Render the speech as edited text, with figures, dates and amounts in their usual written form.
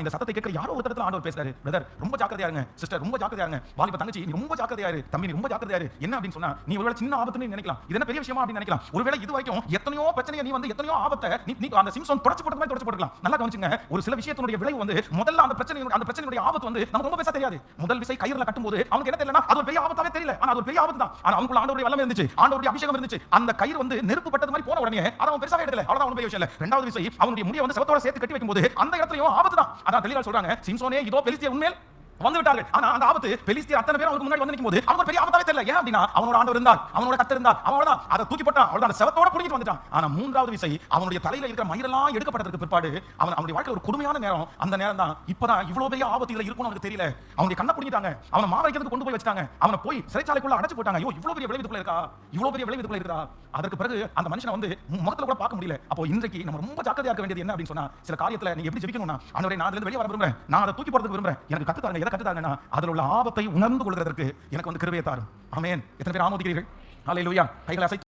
இந்த சத்தத்தை கேட்கிற யாரோ ஒரு இடத்துல ஆண்டவர் பேசுறாரு. பிரதர் ரொம்ப ஜாக்கிரதையா இருங்க, சிஸ்டர் ரொம்ப ஜாக்கிரதையா இருங்க, வாலிப தங்கச்சி நீ ரொம்ப ஜாக்கிரதையா இரு, தம்பி நீ ரொம்ப ஜாக்கிரதையா இரு. என்ன அப்படின்னு சொன்னா, நீ ஒருவேளை சின்ன ஆபத்துன்னு நினைக்கலாம், இது என்ன பெரிய விஷயமா அப்படின்னு நினைக்கலாம். ஒருவேளை இது வரைக்கும் எத்தனையோ பிரச்சனையை நீ வந்து எத்தனையோ ஆபத்தை நீ அந்த சிம்சோன் தொடச்சு போட்ட மாதிரி தொடச்சு போட்டுக்கலாம். நல்லா கவனிச்சுங்க, ஒரு சில விஷயத்தினுடைய விளைவு வந்து முதல்ல அந்த பிரச்சனையுடைய ஆபத்து வந்து நமக்கு ரொம்ப பேச தெரியாது. முதல் விசை கயிறுல கட்டும்போது அவனுக்கு என்ன தெரியலனா அது ஒரு பெரிய ஆபத்தாவே தெரியல, ஆனா அது ஒரு பெரிய ஆபத்து தான். ஆனா அவனுக்குள்ள ஆண்டவருடைய வல்லமை இருந்துச்சு, ஆண்டவருடைய அபிஷேகம் இருந்துச்சு. அந்த கயிறு வந்து நெருப்பு பட்டது மாதிரி போன உடனே அதை அவன் பெருசாவே எடுக்கல, அவ்வளவுதான் ஒண்ணும் பெரிய விஷயம் இல்ல. இரண்டாவது விசை அவனுடைய முடியை வந்து செவத்தோட சேர்த்து கட்டி வைக்கும்போது அந்த இடத்துலயும் ஆபத்து தான். அதான் தெளிவா சொல்றாங்க, சிம்சோனே இதோ பெலிஸ்தியர் உண்மையில் வந்து விட்டார்கள். ஆனா அந்த ஆபத்து பெலிஸ்தியர் அத்தனை பேர் அவனுக்கு முன்னாடி வந்து நிக்கும்போது அவனுக்கு பெரிய ஆபத்தாவே தெரியல. ஏன் அப்படினா அவனோட ஆண்டவர் இருந்தார், அவனோட கர்த்தர் இருந்தார், அவனோட அதை தூக்கி போட்டான், அவனோட அந்த செவத்தோட புடிங்கிட்டு வந்துட்டான். ஆனா மூன்றாவது விசை அவனுடைய தலையில இருக்கிற மயிரெல்லாம் எடுக்கப்பட்டதற்கு பிற்பாடு அவனுடைய வாழ்க்கையில ஒரு கொடுமையான நேரம், அந்த நேரம் தான் இப்பதான் இவ்வளவு பெரிய ஆபத்து இதுல இருக்கும்னு அவனுக்கு தெரியல. அவனுடைய கண்ணை புடிங்கிட்டாங்க, அவனை மாவைக்கிறதுக்கு கொண்டு போய் வச்சிட்டாங்க, அவனை போய் சிறைச்சாலைக்குள்ள அடைச்சு போட்டாங்க. ஐயோ இவ்வளவு பெரிய விளைவுக்குள்ள இருக்கா, இவ்வளவு பெரிய விளைவுக்குள்ள இருக்கா. அதற்கு பிறகு அந்த மனுஷனை வந்து முகத்துல கூட பார்க்க முடியல. அப்போ இன்றைக்கு நம்ம ரொம்ப ஜாக்கிரதையா இருக்க வேண்டியது என்ன அப்படின்னு சொன்னா, சில காரியத்துல நீங்க எப்படி ஜெபிக்கணும்னா, ஆண்டவரே நான் அதுல இருந்து வெளியே வர விரும்புறேன், நான் அதை தூக்கி போறதுக்கு விரும்புறேன், எனக்கு கத்து தாருங்க, எதை கத்து தாருங்கன்னா அதில் உள்ள ஆபத்தை உணர்ந்து கொள்வதற்கு எனக்கு வந்து கிருபையை தாரும். ஆமென். எத்தனை பேர் ஆமோதிக்கிறீர்கள்? ஹல்லேலூயா. கைகளை அசைத்து